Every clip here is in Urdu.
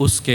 اس کے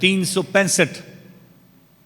365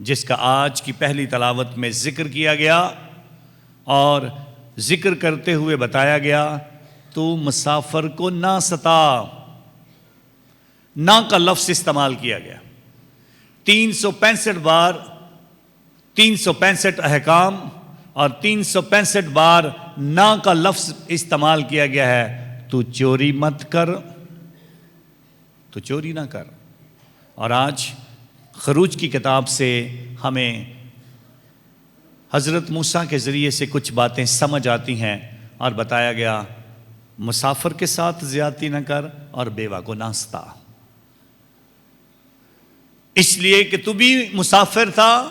جس کا آج کی پہلی تلاوت میں ذکر کیا گیا اور ذکر کرتے ہوئے بتایا گیا تو مسافر کو نہ ستا، نہ کا لفظ استعمال کیا گیا۔ 365 بار 365 احکام اور 365 بار نہ کا لفظ استعمال کیا گیا ہے۔ تو چوری مت کر، تو چوری نہ کر۔ اور آج خروج کی کتاب سے ہمیں حضرت موسیٰ کے ذریعے سے کچھ باتیں سمجھ آتی ہیں اور بتایا گیا مسافر کے ساتھ زیادتی نہ کر اور بیوہ کو نہ ستا، اس لیے کہ تو بھی مسافر تھا،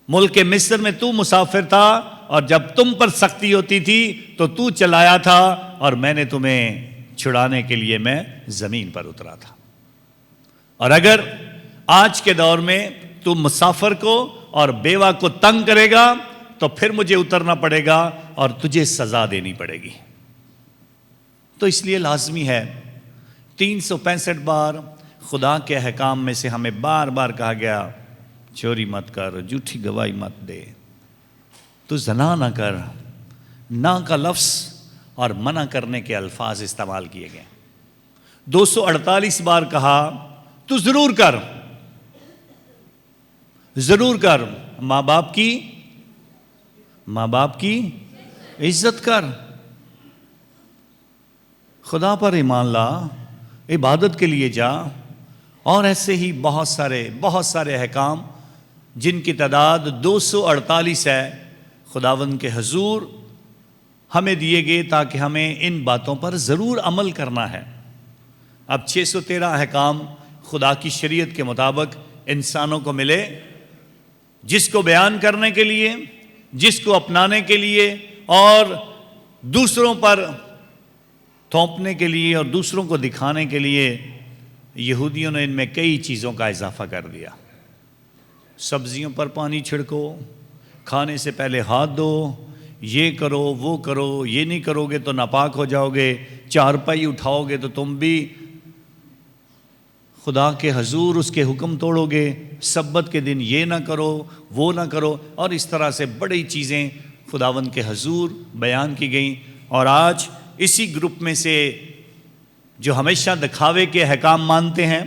ملک مصر میں تو مسافر تھا، اور جب تم پر سختی ہوتی تھی تو چلایا تھا، اور میں نے تمہیں چھڑانے کے لیے میں زمین پر اترا تھا۔ اور اگر آج کے دور میں تو مسافر کو اور بیوہ کو تنگ کرے گا تو پھر مجھے اترنا پڑے گا اور تجھے سزا دینی پڑے گی۔ تو اس لیے لازمی ہے 365 بار خدا کے احکام میں سے ہمیں بار بار کہا گیا چوری مت کر، جھوٹی گواہی مت دے، تو زنا نہ کر، نہ کا لفظ اور منع کرنے کے الفاظ استعمال کیے گئے۔ 248 بار کہا تو ضرور کر، ضرور کر، ماں باپ کی عزت کر، خدا پر ایمان لا، عبادت کے لیے جا، اور ایسے ہی بہت سارے احکام جن کی تعداد 248 ہے خداوند کے حضور ہمیں دیے گئے تاکہ ہمیں ان باتوں پر ضرور عمل کرنا ہے۔ اب 613 احکام خدا کی شریعت کے مطابق انسانوں کو ملے، جس کو بیان کرنے کے لیے، جس کو اپنانے کے لیے اور دوسروں پر تھوپنے کے لیے اور دوسروں کو دکھانے کے لیے یہودیوں نے ان میں کئی چیزوں کا اضافہ کر دیا۔ سبزیوں پر پانی چھڑکو، کھانے سے پہلے ہاتھ دھو، یہ کرو وہ کرو، یہ نہیں کرو گے تو ناپاک ہو جاؤ گے، چارپائی اٹھاؤ گے تو تم بھی خدا کے حضور اس کے حکم توڑو گے، سبت کے دن یہ نہ کرو وہ نہ کرو، اور اس طرح سے بڑی چیزیں خداوند کے حضور بیان کی گئیں۔ اور آج اسی گروپ میں سے جو ہمیشہ دکھاوے کے احکام مانتے ہیں،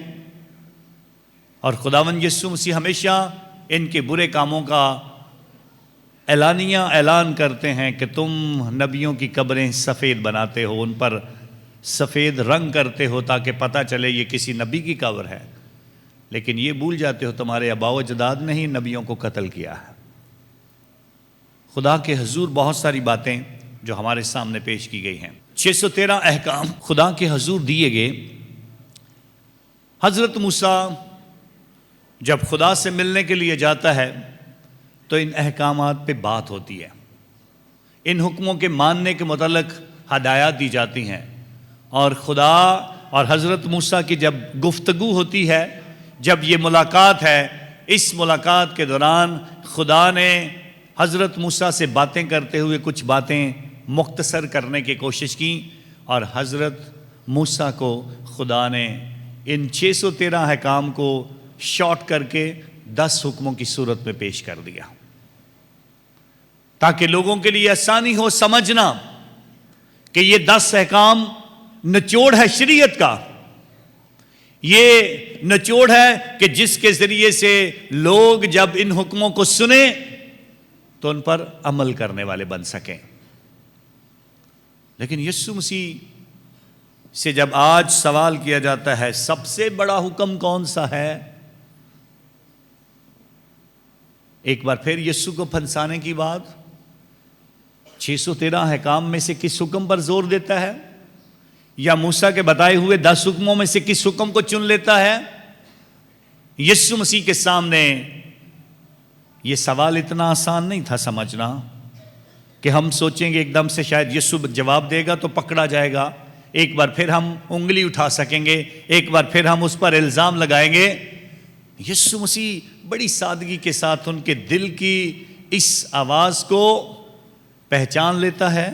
اور خداوند یسوع مسیح ہمیشہ ان کے برے کاموں کا اعلانیہ اعلان کرتے ہیں کہ تم نبیوں کی قبریں سفید بناتے ہو، ان پر سفید رنگ کرتے ہو تاکہ پتہ چلے یہ کسی نبی کی قبر ہے، لیکن یہ بھول جاتے ہو تمہارے آباء و اجداد نے ہی نبیوں کو قتل کیا ہے۔ خدا کے حضور بہت ساری باتیں جو ہمارے سامنے پیش کی گئی ہیں۔ 613 احکام خدا کے حضور دیے گئے۔ حضرت موسیٰ جب خدا سے ملنے کے لیے جاتا ہے تو ان احکامات پہ بات ہوتی ہے، ان حکموں کے ماننے کے متعلق ہدایات دی جاتی ہیں، اور خدا اور حضرت موسیٰ کی جب گفتگو ہوتی ہے، جب یہ ملاقات ہے، اس ملاقات کے دوران خدا نے حضرت موسیٰ سے باتیں کرتے ہوئے کچھ باتیں مختصر کرنے کی کوشش کی، اور حضرت موسیٰ کو خدا نے ان 613 احکام کو شارٹ کر کے 10 حکموں کی صورت میں پیش کر دیا، تاکہ لوگوں کے لیے آسانی ہو سمجھنا کہ یہ 10 احکام نچوڑ ہے شریعت کا، یہ نچوڑ ہے کہ جس کے ذریعے سے لوگ جب ان حکموں کو سنیں تو ان پر عمل کرنے والے بن سکیں۔ لیکن یسوع مسیح سے جب آج سوال کیا جاتا ہے سب سے بڑا حکم کون سا ہے، ایک بار پھر یسوع کو پھنسانے کی بات 613 احکام میں سے کس حکم پر زور دیتا ہے، یا موسیٰ کے بتائے ہوئے 10 حکموں میں سے کس حکم کو چن لیتا ہے؟ یسوع مسیح کے سامنے یہ سوال اتنا آسان نہیں تھا سمجھنا کہ ہم سوچیں گے ایک دم سے شاید یسوع جواب دے گا تو پکڑا جائے گا، ایک بار پھر ہم انگلی اٹھا سکیں گے، ایک بار پھر ہم اس پر الزام لگائیں گے۔ یسوع مسیح بڑی سادگی کے ساتھ ان کے دل کی اس آواز کو پہچان لیتا ہے،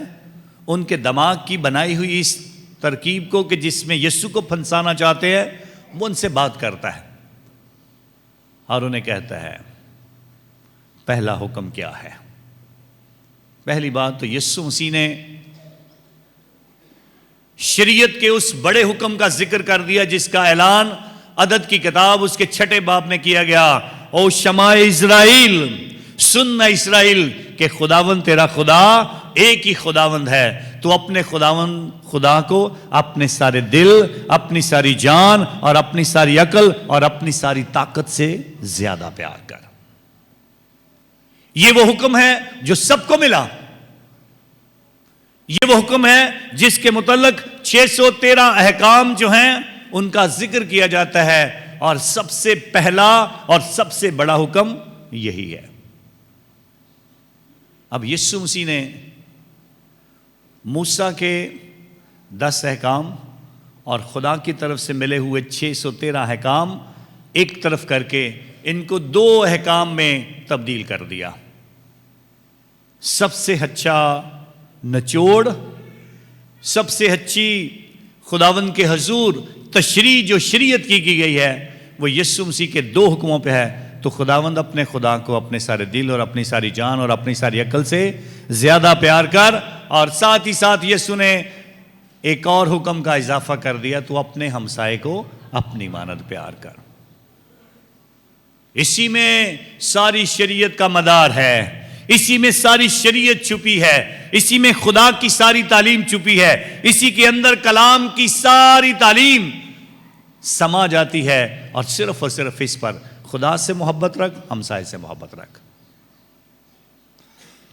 ان کے دماغ کی بنائی ہوئی اس ترکیب کو کہ جس میں یسوع کو پھنسانا چاہتے ہیں، وہ ان سے بات کرتا ہے اور انہیں کہتا ہے پہلا حکم کیا ہے؟ پہلی بات تو یسوع مسیح نے شریعت کے اس بڑے حکم کا ذکر کر دیا جس کا اعلان عدد کی کتاب اس کے 6 باب میں کیا گیا۔ او شمع اسرائیل، سن اسرائیل کہ خداوند تیرا خدا ایک ہی خداوند ہے، تو اپنے خداوند خدا کو اپنے سارے دل، اپنی ساری جان اور اپنی ساری عقل اور اپنی ساری طاقت سے زیادہ پیار کر۔ یہ وہ حکم ہے جو سب کو ملا، یہ وہ حکم ہے جس کے متعلق 613 احکام جو ہیں ان کا ذکر کیا جاتا ہے، اور سب سے پہلا اور سب سے بڑا حکم یہی ہے۔ اب یسوع مسیح نے موسیٰ کے 10 احکام اور خدا کی طرف سے ملے ہوئے 613 احکام ایک طرف کر کے ان کو 2 احکام میں تبدیل کر دیا۔ سب سے اچھا نچوڑ، سب سے اچھی خداوند کے حضور تشریح جو شریعت کی گئی ہے وہ یسوع مسیح کے 2 حکموں پہ ہے۔ تو خداوند اپنے خدا کو اپنے سارے دل اور اپنی ساری جان اور اپنی ساری عقل سے زیادہ پیار کر، اور ساتھ ہی ساتھ یسوع نے ایک اور حکم کا اضافہ کر دیا، تو اپنے ہمسائے کو اپنی مانند پیار کر۔ اسی میں ساری شریعت کا مدار ہے، اسی میں ساری شریعت چھپی ہے، اسی میں خدا کی ساری تعلیم چھپی ہے، اسی کے اندر کلام کی ساری تعلیم سما جاتی ہے، اور صرف اس پر خدا سے محبت رکھ، ہمسائے سے محبت رکھ۔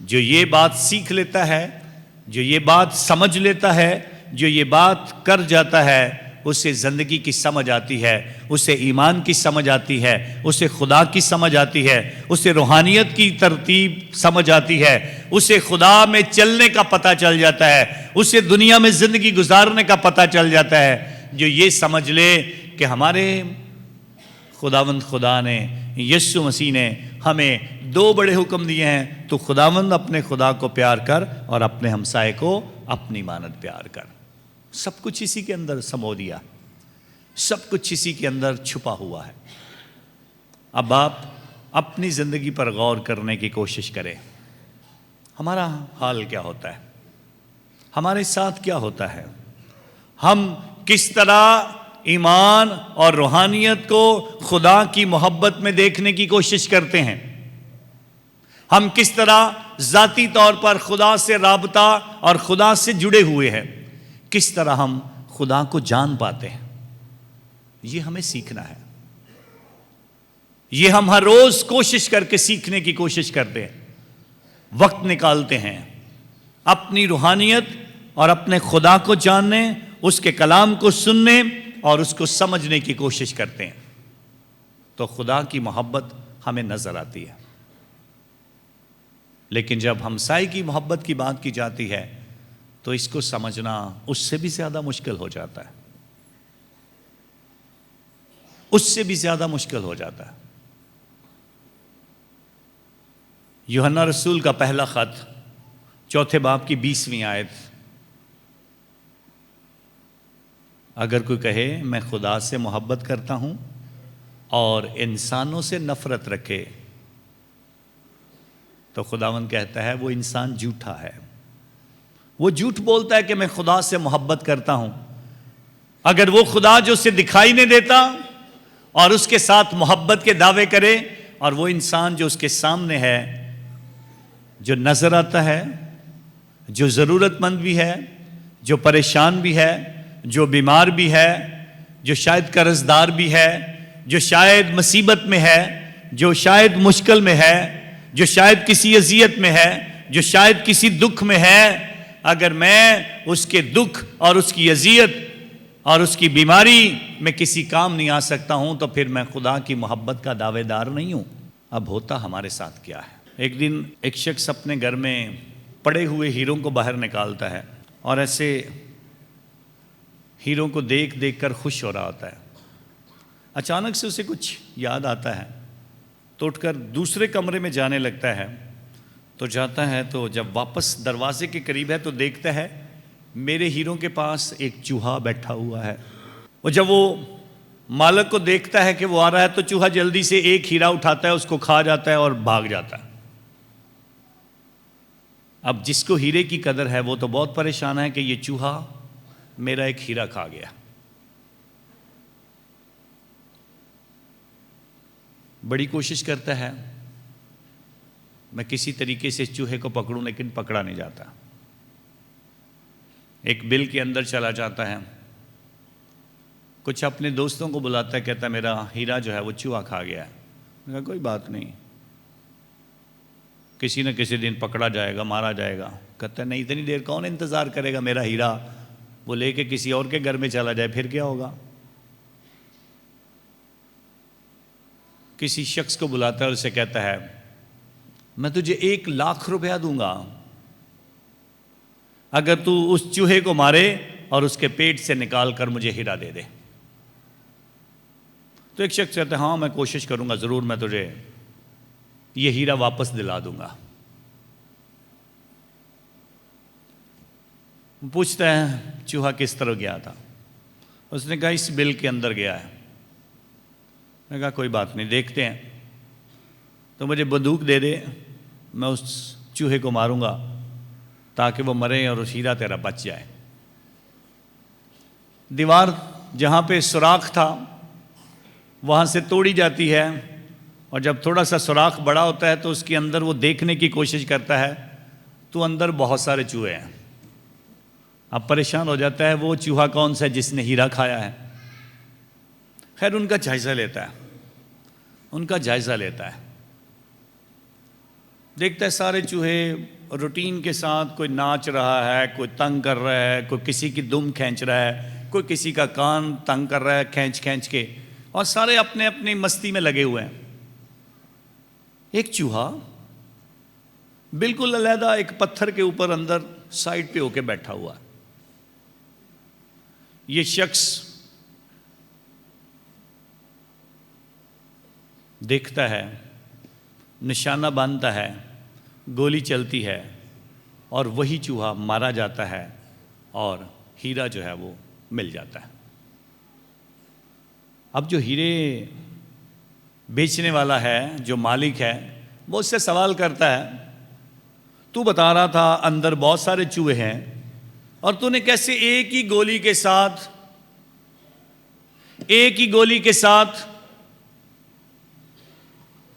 جو یہ بات سیکھ لیتا ہے، جو یہ بات سمجھ لیتا ہے، جو یہ بات کر جاتا ہے، اسے زندگی کی سمجھ آتی ہے، اسے ایمان کی سمجھ آتی ہے، اسے خدا کی سمجھ آتی ہے، اسے روحانیت کی ترتیب سمجھ آتی ہے، اسے خدا میں چلنے کا پتہ چل جاتا ہے، اسے دنیا میں زندگی گزارنے کا پتہ چل جاتا ہے۔ جو یہ سمجھ لے کہ ہمارے خداوند خدا نے، یسوع مسیح نے ہمیں 2 بڑے حکم دیے ہیں، تو خداوند اپنے خدا کو پیار کر اور اپنے ہمسائے کو اپنی مانند پیار کر۔ سب کچھ اسی کے اندر سمو دیا، سب کچھ اسی کے اندر چھپا ہوا ہے۔ اب آپ اپنی زندگی پر غور کرنے کی کوشش کریں، ہمارا حال کیا ہوتا ہے، ہمارے ساتھ کیا ہوتا ہے، ہم کس طرح ایمان اور روحانیت کو خدا کی محبت میں دیکھنے کی کوشش کرتے ہیں، ہم کس طرح ذاتی طور پر خدا سے رابطہ اور خدا سے جڑے ہوئے ہیں، کس طرح ہم خدا کو جان پاتے ہیں، یہ ہمیں سیکھنا ہے۔ یہ ہم ہر روز کوشش کر کے سیکھنے کی کوشش کرتے ہیں، وقت نکالتے ہیں اپنی روحانیت اور اپنے خدا کو جاننے، اس کے کلام کو سننے اور اس کو سمجھنے کی کوشش کرتے ہیں، تو خدا کی محبت ہمیں نظر آتی ہے۔ لیکن جب ہمسائے کی محبت کی بات کی جاتی ہے تو اس کو سمجھنا اس سے بھی زیادہ مشکل ہو جاتا ہے، اس سے بھی زیادہ مشکل ہو جاتا ہے۔ یوحنا رسول کا پہلا خط 4 باب کی 20ویں آیت، اگر کوئی کہے میں خدا سے محبت کرتا ہوں اور انسانوں سے نفرت رکھے، تو خداوند کہتا ہے وہ انسان جھوٹا ہے، وہ جھوٹ بولتا ہے کہ میں خدا سے محبت کرتا ہوں۔ اگر وہ خدا جو اسے دکھائی نہیں دیتا اور اس کے ساتھ محبت کے دعوے کرے، اور وہ انسان جو اس کے سامنے ہے، جو نظر آتا ہے، جو ضرورت مند بھی ہے، جو پریشان بھی ہے، جو بیمار بھی ہے، جو شاید قرض دار بھی ہے، جو شاید مصیبت میں ہے، جو شاید مشکل میں ہے، جو شاید کسی اذیت میں ہے، جو شاید کسی دکھ میں ہے، اگر میں اس کے دکھ اور اس کی اذیت اور اس کی بیماری میں کسی کام نہیں آ سکتا ہوں، تو پھر میں خدا کی محبت کا دعوے دار نہیں ہوں۔ اب ہوتا ہمارے ساتھ کیا ہے؟ ایک دن ایک شخص اپنے گھر میں پڑے ہوئے ہیروں کو باہر نکالتا ہے، اور ایسے ہیروں کو دیکھ دیکھ کر خوش ہو رہا ہوتا ہے۔ اچانک سے اسے کچھ یاد آتا ہے، تو اٹھ کر دوسرے کمرے میں جانے لگتا ہے۔ تو جاتا ہے، تو جب واپس دروازے کے قریب ہے تو دیکھتا ہے میرے ہیروں کے پاس ایک چوہا بیٹھا ہوا ہے۔ اور جب وہ مالک کو دیکھتا ہے کہ وہ آ رہا ہے، تو چوہا جلدی سے ایک ہیرا اٹھاتا ہے، اس کو کھا جاتا ہے اور بھاگ جاتا ہے۔ اب جس کو ہیرے کی قدر ہے وہ تو بہت پریشان ہے کہ یہ چوہا میرا ایک ہیرا کھا گیا. بڑی کوشش کرتا ہے میں کسی طریقے سے اس چوہے کو پکڑوں، لیکن پکڑا نہیں جاتا. ایک بل کے اندر چلا جاتا ہے، کچھ اپنے دوستوں کو بلاتا ہے، کہتا ہے میرا ہیرا جو ہے وہ چوہا کھا گیا ہے. میں کہا کوئی بات نہیں، کسی نہ کسی دن پکڑا جائے گا، مارا جائے گا. کہتا ہے نہیں، اتنی دیر کون انتظار کرے گا، میرا ہیرا وہ لے کے کسی اور کے گھر میں چلا جائے پھر کیا ہوگا. کسی شخص کو بلاتا ہے اور اسے کہتا ہے میں تجھے 1,00,000 روپیہ دوں گا اگر تو اس چوہے کو مارے اور اس کے پیٹ سے نکال کر مجھے ہیرا دے دے. تو ایک شخص کہتا ہے ہاں میں کوشش کروں گا، ضرور میں تجھے یہ ہیرا واپس دلا دوں گا. پوچھتا ہے چوہا کس طرح گیا تھا؟ اس نے کہا اس بل کے اندر گیا ہے. میں نے کہا کوئی بات نہیں، دیکھتے ہیں. تو مجھے بندوق دے دے، میں اس چوہے کو ماروں گا تاکہ وہ مرے اور اس ہیرا تیرا بچ جائے. دیوار جہاں پہ سوراخ تھا وہاں سے توڑی جاتی ہے، اور جب تھوڑا سا سوراخ بڑا ہوتا ہے تو اس کے اندر وہ دیکھنے کی کوشش کرتا ہے تو اندر بہت سارے چوہے ہیں. اب پریشان ہو جاتا ہے وہ چوہا کون سا ہے جس نے ہیرا کھایا ہے. خیر ان کا جائزہ لیتا ہے، دیکھتا ہے سارے چوہے روٹین کے ساتھ، کوئی ناچ رہا ہے، کوئی تنگ کر رہا ہے، کوئی کسی کی دم کھینچ رہا ہے، کوئی کسی کا کان تنگ کر رہا ہے کھینچ کے، اور سارے اپنے اپنی مستی میں لگے ہوئے ہیں. ایک چوہا بالکل علیحدہ ایک پتھر کے اوپر اندر سائڈ پہ ہو کے بیٹھا ہوا ہے. یہ شخص دیکھتا ہے، نشانہ باندھتا ہے، گولی چلتی ہے اور وہی چوہا مارا جاتا ہے اور ہیرا جو ہے وہ مل جاتا ہے. اب جو ہیرے بیچنے والا ہے، جو مالک ہے، وہ اس سے سوال کرتا ہے تو بتا رہا تھا اندر بہت سارے چوہے ہیں اور تو نے کیسے ایک ہی گولی کے ساتھ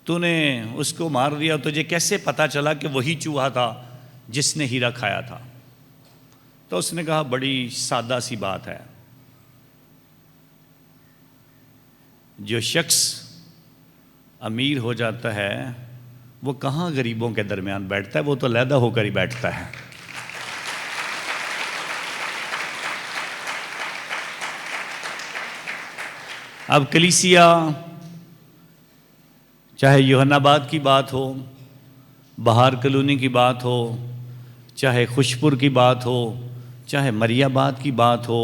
تو نے اس کو مار دیا، تجھے کیسے پتا چلا کہ وہی چوہا تھا جس نے ہیرا کھایا تھا؟ تو اس نے کہا بڑی سادہ سی بات ہے، جو شخص امیر ہو جاتا ہے وہ کہاں غریبوں کے درمیان بیٹھتا ہے، وہ تو علیحدہ ہو کر ہی بیٹھتا ہے. اب کلیسیا، چاہے یوحنا آباد کی بات ہو، بہار کالونی کی بات ہو، چاہے خوشپور کی بات ہو، چاہے مری آباد کی بات ہو،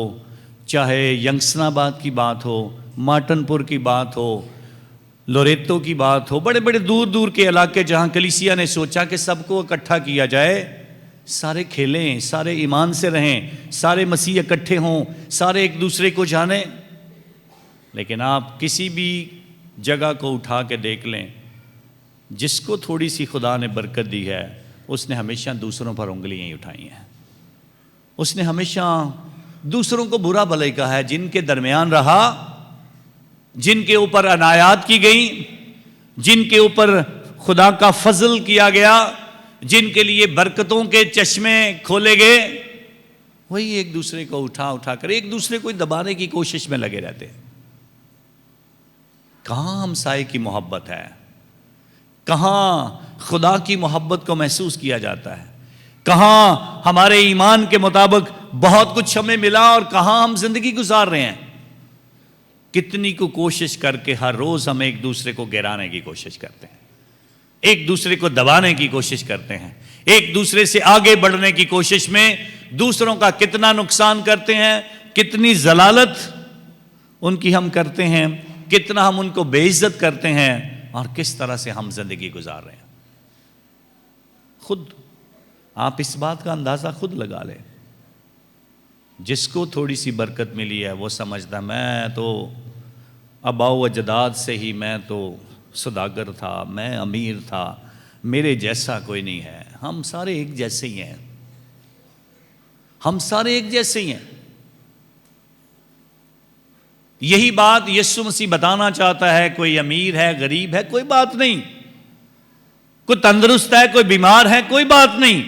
چاہے ینگسن آباد کی بات ہو، مارٹن پور کی بات ہو، لوریتو کی بات ہو، بڑے بڑے دور دور کے علاقے جہاں کلیسیا نے سوچا کہ سب کو اکٹھا کیا جائے، سارے کھیلیں، سارے ایمان سے رہیں، سارے مسیح اکٹھے ہوں، سارے ایک دوسرے کو جانیں. لیکن آپ کسی بھی جگہ کو اٹھا کے دیکھ لیں، جس کو تھوڑی سی خدا نے برکت دی ہے اس نے ہمیشہ دوسروں پر انگلیاں ہی اٹھائی ہیں. اس نے ہمیشہ دوسروں کو برا بھلائی کہا ہے. جن کے درمیان رہا، جن کے اوپر عنایات کی گئیں، جن کے اوپر خدا کا فضل کیا گیا، جن کے لیے برکتوں کے چشمے کھولے گئے، وہی ایک دوسرے کو اٹھا کر ایک دوسرے کو دبانے کی کوشش میں لگے رہتے ہیں. کہاں ہمسائے کی محبت ہے؟ کہاں خدا کی محبت کو محسوس کیا جاتا ہے؟ کہاں ہمارے ایمان کے مطابق بہت کچھ ہمیں ملا اور کہاں ہم زندگی گزار رہے ہیں؟ کتنی کو کوشش کر کے ہر روز ہم ایک دوسرے کو گرانے کی کوشش کرتے ہیں، ایک دوسرے کو دبانے کی کوشش کرتے ہیں، ایک دوسرے سے آگے بڑھنے کی کوشش میں دوسروں کا کتنا نقصان کرتے ہیں، کتنی ضلالت ان کی ہم کرتے ہیں، کتنا ہم ان کو بے عزت کرتے ہیں، اور کس طرح سے ہم زندگی گزار رہے ہیں. خود آپ اس بات کا اندازہ خود لگا لیں. جس کو تھوڑی سی برکت ملی ہے وہ سمجھتا میں تو آباء و اجداد سے ہی میں تو سوداگر تھا، میں امیر تھا، میرے جیسا کوئی نہیں ہے، ہم سارے ایک جیسے ہی ہیں، ہم سارے ایک جیسے ہی ہیں۔ یہی بات یسوع مسیح بتانا چاہتا ہے۔ کوئی امیر ہے، غریب ہے، کوئی بات نہیں، کوئی تندرست ہے، کوئی بیمار ہے، کوئی بات نہیں،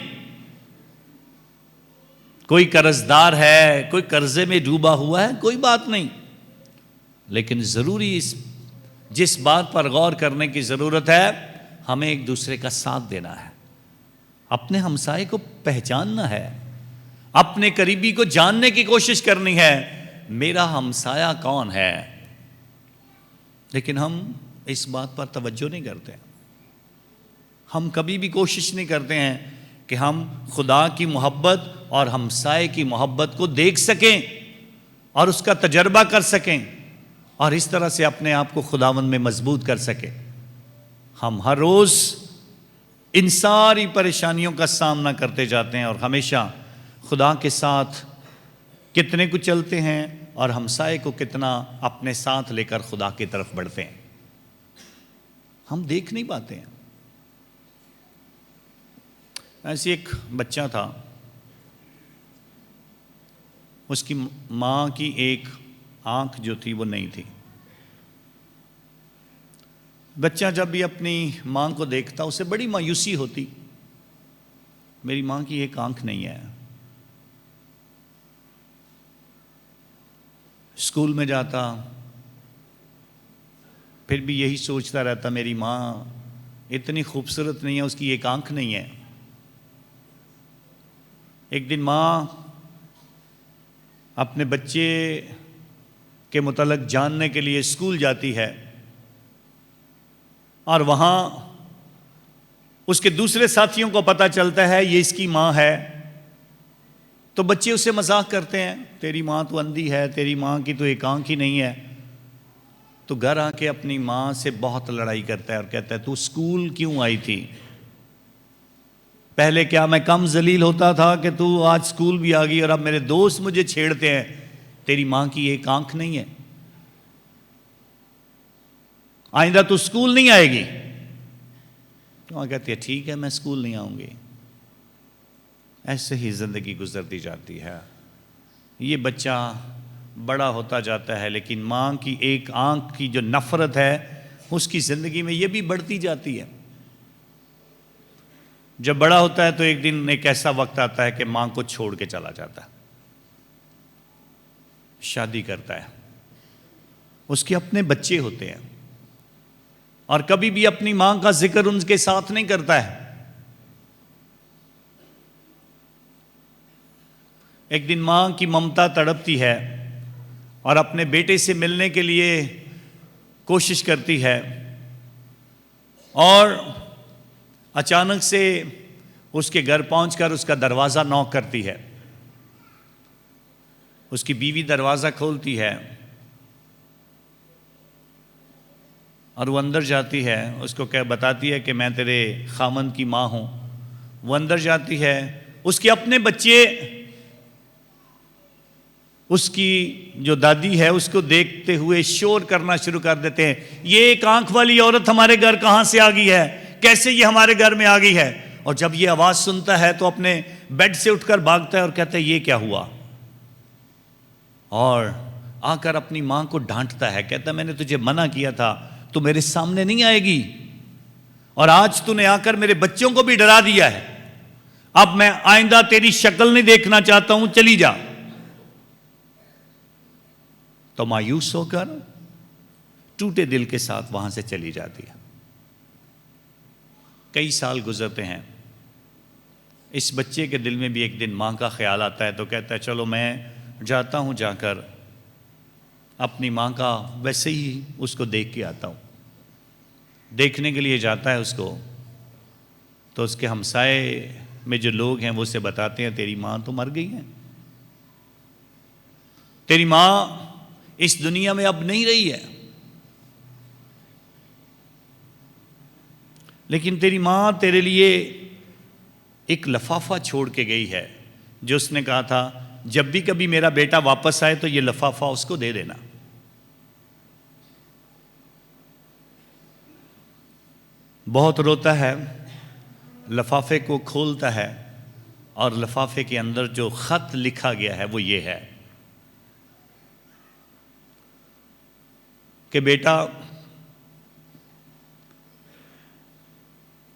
کوئی قرض دار ہے، کوئی قرضے میں ڈوبا ہوا ہے، کوئی بات نہیں، لیکن ضروری جس بات پر غور کرنے کی ضرورت ہے، ہمیں ایک دوسرے کا ساتھ دینا ہے، اپنے ہمسائے کو پہچاننا ہے، اپنے قریبی کو جاننے کی کوشش کرنی ہے، میرا ہمسایہ کون ہے۔ لیکن ہم اس بات پر توجہ نہیں کرتے، ہم کبھی بھی کوشش نہیں کرتے ہیں کہ ہم خدا کی محبت اور ہمسائے کی محبت کو دیکھ سکیں اور اس کا تجربہ کر سکیں اور اس طرح سے اپنے آپ کو خداوند میں مضبوط کر سکیں۔ ہم ہر روز ان ساری پریشانیوں کا سامنا کرتے جاتے ہیں اور ہمیشہ خدا کے ساتھ کتنے کو چلتے ہیں اور ہمسائے کو کتنا اپنے ساتھ لے کر خدا کی طرف بڑھتے ہیں، ہم دیکھ نہیں پاتے ہیں۔ ایسی ایک بچہ تھا، اس کی ماں کی ایک آنکھ جو تھی وہ نہیں تھی۔ بچہ جب بھی اپنی ماں کو دیکھتا اسے بڑی مایوسی ہوتی، میری ماں کی ایک آنکھ نہیں ہے۔ اسکول میں جاتا پھر بھی یہی سوچتا رہتا، میری ماں اتنی خوبصورت نہیں ہے، اس کی ایک آنکھ نہیں ہے۔ ایک دن ماں اپنے بچے کے متعلق جاننے کے لیے اسکول جاتی ہے اور وہاں اس کے دوسرے ساتھیوں کو پتہ چلتا ہے یہ اس کی ماں ہے، تو بچے اسے مذاق کرتے ہیں، تیری ماں تو اندھی ہے، تیری ماں کی تو ایک آنکھ ہی نہیں ہے۔ تو گھر آ کے اپنی ماں سے بہت لڑائی کرتا ہے اور کہتا ہے تو اسکول کیوں آئی تھی؟ پہلے کیا میں کم ذلیل ہوتا تھا کہ تو آج اسکول بھی آ گئی اور اب میرے دوست مجھے چھیڑتے ہیں، تیری ماں کی ایک آنکھ نہیں ہے، آئندہ تو اسکول نہیں آئے گی؟ تو کہتی ہے ٹھیک ہے میں اسکول نہیں آؤں گی۔ ایسے ہی زندگی گزرتی جاتی ہے، یہ بچہ بڑا ہوتا جاتا ہے لیکن ماں کی ایک آنکھ کی جو نفرت ہے اس کی زندگی میں یہ بھی بڑھتی جاتی ہے۔ جب بڑا ہوتا ہے تو ایک دن ایک ایسا وقت آتا ہے کہ ماں کو چھوڑ کے چلا جاتا ہے، شادی کرتا ہے، اس کے اپنے بچے ہوتے ہیں اور کبھی بھی اپنی ماں کا ذکر ان کے ساتھ نہیں کرتا ہے۔ ایک دن ماں کی ممتا تڑپتی ہے اور اپنے بیٹے سے ملنے کے لیے کوشش کرتی ہے اور اچانک سے اس کے گھر پہنچ کر اس کا دروازہ نوک کرتی ہے۔ اس کی بیوی دروازہ کھولتی ہے اور وہ اندر جاتی ہے، اس کو بتاتی ہے کہ میں تیرے خامند کی ماں ہوں۔ وہ اندر جاتی ہے، اس کے اپنے بچے اس کی جو دادی ہے اس کو دیکھتے ہوئے شور کرنا شروع کر دیتے ہیں، یہ ایک آنکھ والی عورت ہمارے گھر کہاں سے آ گئی ہے، کیسے یہ ہمارے گھر میں آ گئی ہے؟ اور جب یہ آواز سنتا ہے تو اپنے بیڈ سے اٹھ کر بھاگتا ہے اور کہتا ہے یہ کیا ہوا، اور آ کر اپنی ماں کو ڈانٹتا ہے، کہتا ہے میں نے تجھے منع کیا تھا تو میرے سامنے نہیں آئے گی، اور آج تو نے آ کر میرے بچوں کو بھی ڈرا دیا ہے، اب میں آئندہ تیری شکل نہیں دیکھنا چاہتا ہوں، چلی جا۔ تو مایوس ہو کر ٹوٹے دل کے ساتھ وہاں سے چلی جاتی ہے۔ کئی سال گزرتے ہیں، اس بچے کے دل میں بھی ایک دن ماں کا خیال آتا ہے تو کہتا ہے چلو میں جاتا ہوں، جا کر اپنی ماں کا ویسے ہی اس کو دیکھ کے آتا ہوں۔ دیکھنے کے لیے جاتا ہے اس کو، تو اس کے ہمسائے میں جو لوگ ہیں وہ اسے بتاتے ہیں تیری ماں تو مر گئی ہے، تیری ماں اس دنیا میں اب نہیں رہی ہے، لیکن تیری ماں تیرے لیے ایک لفافہ چھوڑ کے گئی ہے جو اس نے کہا تھا جب بھی کبھی میرا بیٹا واپس آئے تو یہ لفافہ اس کو دے دینا۔ بہت روتا ہے لفافے کو کھولتا ہے اور لفافے کے اندر جو خط لکھا گیا ہے وہ یہ ہے کہ بیٹا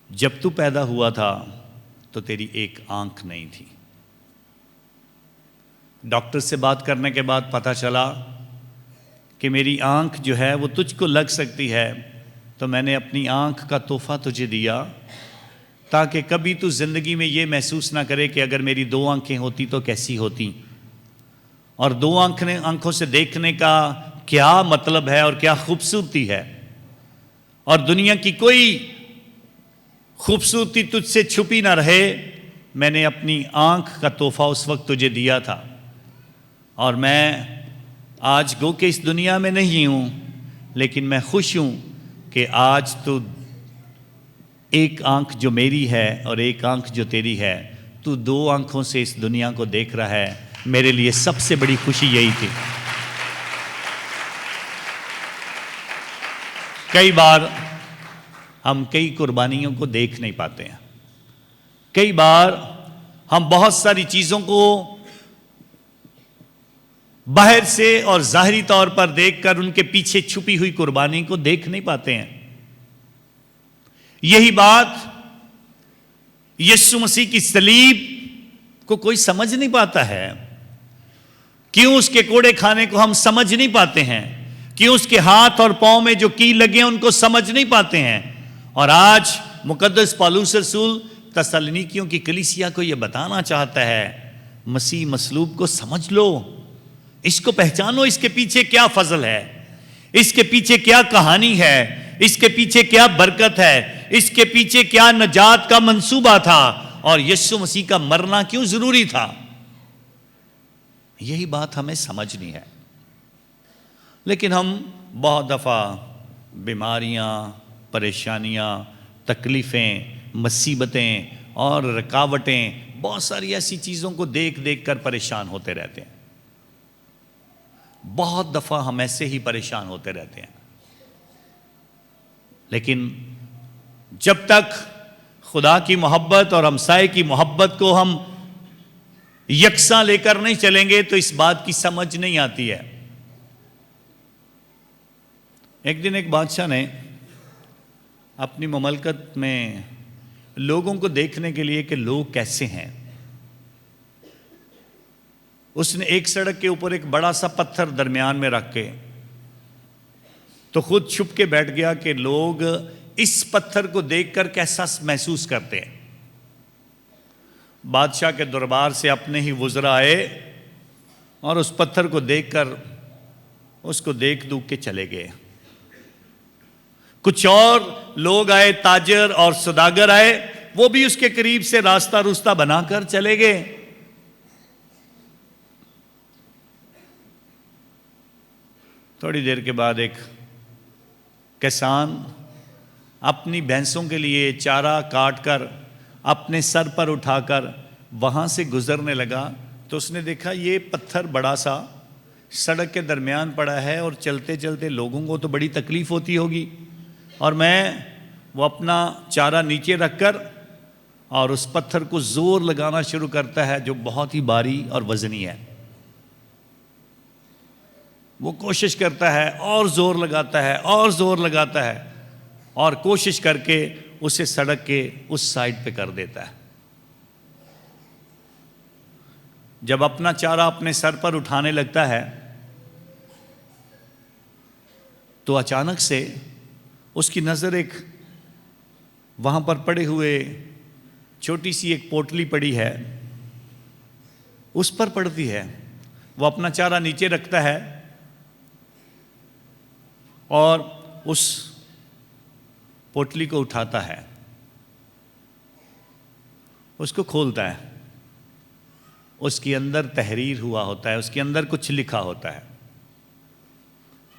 جب تو پیدا ہوا تھا تو تیری ایک آنکھ نہیں تھی. ڈاکٹر سے بات کرنے کے بعد پتہ چلا کہ میری آنکھ جو ہے وہ تجھ کو لگ سکتی ہے، تو میں نے اپنی آنکھ کا تحفہ تجھے دیا تاکہ کبھی تو زندگی میں یہ محسوس نہ کرے کہ اگر میری 2 آنکھیں ہوتی تو کیسی ہوتی، اور 2 آنکھوں سے دیکھنے کا کیا مطلب ہے اور کیا خوبصورتی ہے، اور دنیا کی کوئی خوبصورتی تجھ سے چھپی نہ رہے. میں نے اپنی آنکھ کا تحفہ اس وقت تجھے دیا تھا، اور میں آج گو کہ اس دنیا میں نہیں ہوں، لیکن میں خوش ہوں کہ آج تو ایک آنکھ جو میری ہے اور ایک آنکھ جو تیری ہے، تو 2 آنکھوں سے اس دنیا کو دیکھ رہا ہے. میرے لیے سب سے بڑی خوشی یہی تھی. کئی بار ہم کئی قربانیوں کو دیکھ نہیں پاتے ہیں. کئی بار ہم بہت ساری چیزوں کو باہر سے اور ظاہری طور پر دیکھ کر ان کے پیچھے چھپی ہوئی قربانی کو دیکھ نہیں پاتے ہیں. یہی بات یسوع مسیح کی صلیب کو کوئی سمجھ نہیں پاتا ہے. کیوں اس کے کوڑے کھانے کو ہم سمجھ نہیں پاتے ہیں؟ کیوں اس کے ہاتھ اور پاؤں میں جو کیل لگے ہیں ان کو سمجھ نہیں پاتے ہیں؟ اور آج مقدس پالوس رسول تسالونیکیوں کی کلیسیا کو یہ بتانا چاہتا ہے، مسیح مصلوب کو سمجھ لو، اس کو پہچانو، اس کے پیچھے کیا فضل ہے، اس کے پیچھے کیا کہانی ہے، اس کے پیچھے کیا برکت ہے، اس کے پیچھے کیا نجات کا منصوبہ تھا، اور یسوع مسیح کا مرنا کیوں ضروری تھا. یہی بات ہمیں سمجھنی ہے. لیکن ہم بہت دفعہ بیماریاں، پریشانیاں، تکلیفیں، مصیبتیں اور رکاوٹیں، بہت ساری ایسی چیزوں کو دیکھ دیکھ کر پریشان ہوتے رہتے ہیں. بہت دفعہ ہم ایسے ہی پریشان ہوتے رہتے ہیں. لیکن جب تک خدا کی محبت اور ہمسائے کی محبت کو ہم یکساں لے کر نہیں چلیں گے تو اس بات کی سمجھ نہیں آتی ہے. ایک دن ایک بادشاہ نے اپنی مملکت میں لوگوں کو دیکھنے کے لیے کہ لوگ کیسے ہیں، اس نے ایک سڑک کے اوپر ایک بڑا سا پتھر درمیان میں رکھ کے تو خود چھپ کے بیٹھ گیا کہ لوگ اس پتھر کو دیکھ کر کیسا محسوس کرتے ہیں. بادشاہ کے دربار سے اپنے ہی وزراء آئے اور اس پتھر کو دیکھ کر اس کو دیکھ دوکھ کے چلے گئے. کچھ اور لوگ آئے، تاجر اور سوداگر آئے، وہ بھی اس کے قریب سے راستہ بنا کر چلے گئے. تھوڑی دیر کے بعد ایک کسان اپنی بھینسوں کے لیے چارہ کاٹ کر اپنے سر پر اٹھا کر وہاں سے گزرنے لگا تو اس نے دیکھا یہ پتھر بڑا سا سڑک کے درمیان پڑا ہے اور چلتے چلتے لوگوں کو تو بڑی تکلیف ہوتی ہوگی، اور وہ اپنا چارہ نیچے رکھ کر اور اس پتھر کو زور لگانا شروع کرتا ہے جو بہت ہی بھاری اور وزنی ہے. وہ کوشش کرتا ہے اور زور لگاتا ہے اور زور لگاتا ہے اور کوشش کر کے اسے سڑک کے اس سائڈ پہ کر دیتا ہے. جب اپنا چارہ اپنے سر پر اٹھانے لگتا ہے تو اچانک سے اس کی نظر ایک وہاں پر پڑے ہوئے چھوٹی سی ایک پوٹلی پڑی ہے اس پر پڑتی ہے. وہ اپنا چارہ نیچے رکھتا ہے اور اس پوٹلی کو اٹھاتا ہے، اس کو کھولتا ہے. اس کے اندر تحریر ہوا ہوتا ہے، اس کے اندر کچھ لکھا ہوتا ہے.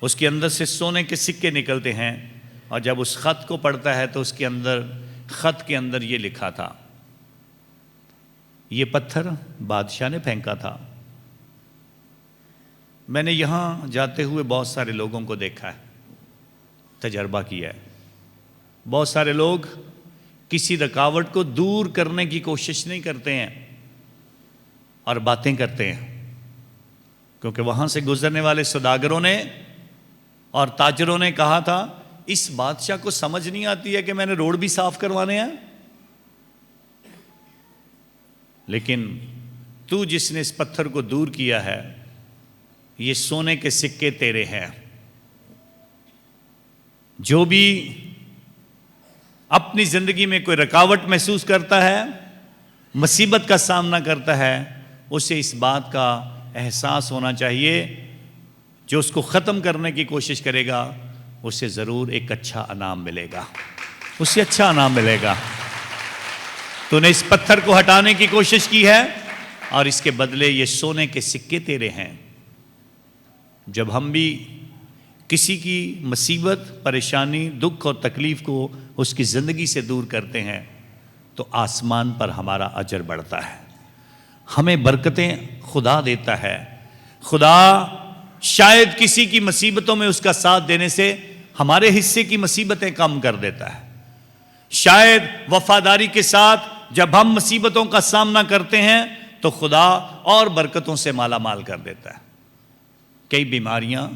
اس کے اندر سے سونے کے سکے نکلتے ہیں، اور جب اس خط کو پڑھتا ہے تو اس کے اندر خط کے اندر یہ لکھا تھا، یہ پتھر بادشاہ نے پھینکا تھا. میں نے یہاں جاتے ہوئے بہت سارے لوگوں کو دیکھا ہے، تجربہ کیا ہے. بہت سارے لوگ کسی رکاوٹ کو دور کرنے کی کوشش نہیں کرتے ہیں اور باتیں کرتے ہیں، کیونکہ وہاں سے گزرنے والے سوداگروں نے اور تاجروں نے کہا تھا اس بادشاہ کو سمجھ نہیں آتی ہے کہ میں نے روڈ بھی صاف کروانے ہیں، لیکن تو جس نے اس پتھر کو دور کیا ہے یہ سونے کے سکے تیرے ہیں۔ جو بھی اپنی زندگی میں کوئی رکاوٹ محسوس کرتا ہے، مصیبت کا سامنا کرتا ہے، اسے اس بات کا احساس ہونا چاہیے جو اس کو ختم کرنے کی کوشش کرے گا اسے ضرور ایک اچھا انعام ملے گا، اسے اچھا انعام ملے گا۔ تو نے اس پتھر کو ہٹانے کی کوشش کی ہے اور اس کے بدلے یہ سونے کے سکے تیرے ہیں۔ جب ہم بھی کسی کی مصیبت، پریشانی، دکھ اور تکلیف کو اس کی زندگی سے دور کرتے ہیں تو آسمان پر ہمارا اجر بڑھتا ہے، ہمیں برکتیں خدا دیتا ہے۔ خدا شاید کسی کی مصیبتوں میں اس کا ساتھ دینے سے ہمارے حصے کی مصیبتیں کم کر دیتا ہے۔ شاید وفاداری کے ساتھ جب ہم مصیبتوں کا سامنا کرتے ہیں تو خدا اور برکتوں سے مالا مال کر دیتا ہے۔ کئی بیماریاں،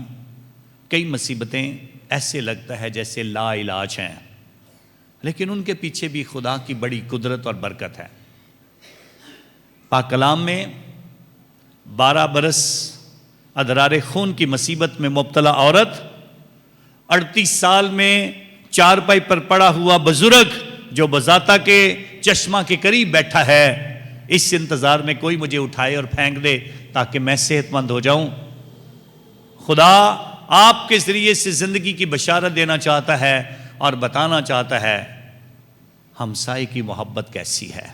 کئی مصیبتیں ایسے لگتا ہے جیسے لا علاج ہیں، لیکن ان کے پیچھے بھی خدا کی بڑی قدرت اور برکت ہے۔ پاک کلام میں 12 برس ادرار خون کی مصیبت میں مبتلا عورت، 38 سال میں چارپائی پر پڑا ہوا بزرگ جو بذاتہ کے چشمہ کے قریب بیٹھا ہے، اس انتظار میں کوئی مجھے اٹھائے اور پھینک دے تاکہ میں صحت مند ہو جاؤں۔ خدا آپ کے ذریعے سے زندگی کی بشارت دینا چاہتا ہے اور بتانا چاہتا ہے ہمسائے کی محبت کیسی ہے۔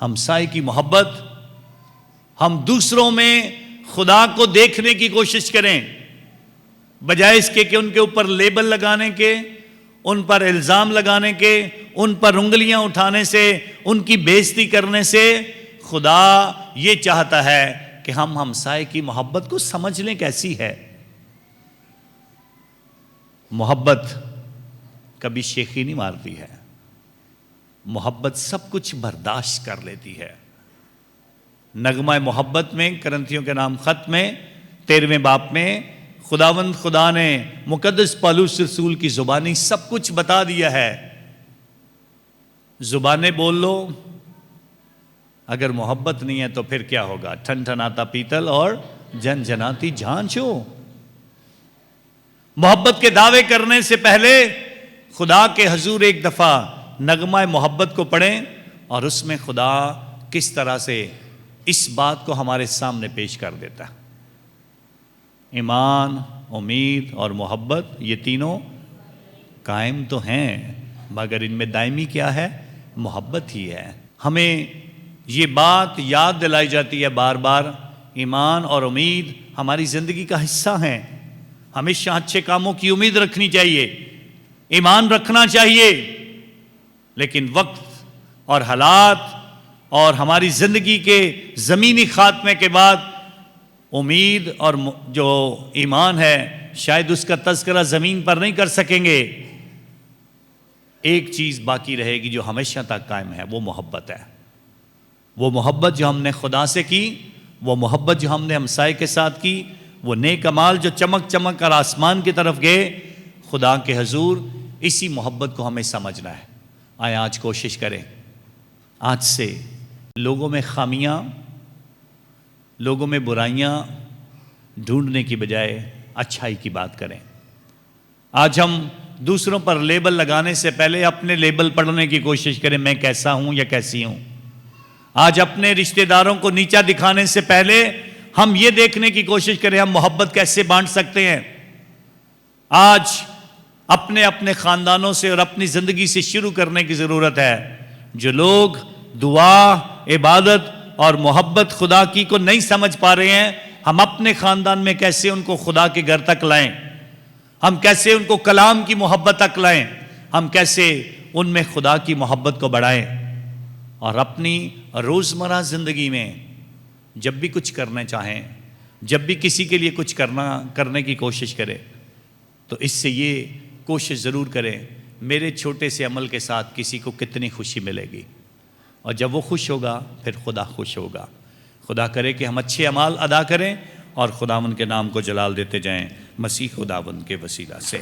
ہمسائے کی محبت، ہم دوسروں میں خدا کو دیکھنے کی کوشش کریں، بجائے اس کے کہ ان کے اوپر لیبل لگانے کے، ان پر الزام لگانے کے، ان پر انگلیاں اٹھانے سے، ان کی بے عزتی کرنے سے۔ خدا یہ چاہتا ہے کہ ہم ہمسائے کی محبت کو سمجھ لیں کیسی ہے۔ محبت کبھی شیخی نہیں مارتی ہے، محبت سب کچھ برداشت کر لیتی ہے۔ نغمہ محبت میں کرنتھیوں کے نام خط میں 13ویں باب میں خداوند خدا نے مقدس پالوس رسول کی زبانی سب کچھ بتا دیا ہے۔ زبانیں بول لو، اگر محبت نہیں ہے تو پھر کیا ہوگا؟ ٹھن ٹھناتا پیتل اور جن جناتی جھانچ ہو۔ محبت کے دعوے کرنے سے پہلے خدا کے حضور ایک دفعہ نغمہ محبت کو پڑھیں اور اس میں خدا کس طرح سے اس بات کو ہمارے سامنے پیش کر دیتا ہے۔ ایمان، امید اور محبت، یہ تینوں قائم تو ہیں مگر ان میں دائمی کیا ہے؟ محبت ہی ہے۔ ہمیں یہ بات یاد دلائی جاتی ہے بار بار، ایمان اور امید ہماری زندگی کا حصہ ہیں۔ ہمیشہ اچھے کاموں کی امید رکھنی چاہیے، ایمان رکھنا چاہیے، لیکن وقت اور حالات اور ہماری زندگی کے زمینی خاتمے کے بعد امید اور جو ایمان ہے شاید اس کا تذکرہ زمین پر نہیں کر سکیں گے۔ ایک چیز باقی رہے گی جو ہمیشہ تک قائم ہے، وہ محبت ہے۔ وہ محبت جو ہم نے خدا سے کی، وہ محبت جو ہم نے ہمسائے کے ساتھ کی، وہ نیک اعمال جو چمک چمک کر آسمان کی طرف گئے، خدا کے حضور اسی محبت کو ہمیں سمجھنا ہے۔ آئے آج کوشش کریں، آج سے لوگوں میں خامیاں، لوگوں میں برائیاں ڈھونڈنے کی بجائے اچھائی کی بات کریں۔ آج ہم دوسروں پر لیبل لگانے سے پہلے اپنے لیبل پڑھنے کی کوشش کریں، میں کیسا ہوں یا کیسی ہوں۔ آج اپنے رشتہ داروں کو نیچا دکھانے سے پہلے ہم یہ دیکھنے کی کوشش کریں ہم محبت کیسے بانٹ سکتے ہیں۔ آج اپنے اپنے خاندانوں سے اور اپنی زندگی سے شروع کرنے کی ضرورت ہے۔ جو لوگ دعا، عبادت اور محبت خدا کی کو نہیں سمجھ پا رہے ہیں، ہم اپنے خاندان میں کیسے ان کو خدا کے گھر تک لائیں، ہم کیسے ان کو کلام کی محبت تک لائیں، ہم کیسے ان میں خدا کی محبت کو بڑھائیں، اور اپنی روزمرہ زندگی میں جب بھی کچھ کرنا چاہیں، جب بھی کسی کے لیے کچھ کرنے کی کوشش کریں تو اس سے یہ کوشش ضرور کریں میرے چھوٹے سے عمل کے ساتھ کسی کو کتنی خوشی ملے گی، اور جب وہ خوش ہوگا پھر خدا خوش ہوگا۔ خدا کرے کہ ہم اچھے اعمال ادا کریں اور خداوند کے نام کو جلال دیتے جائیں، مسیح خداوند کے وسیلہ سے۔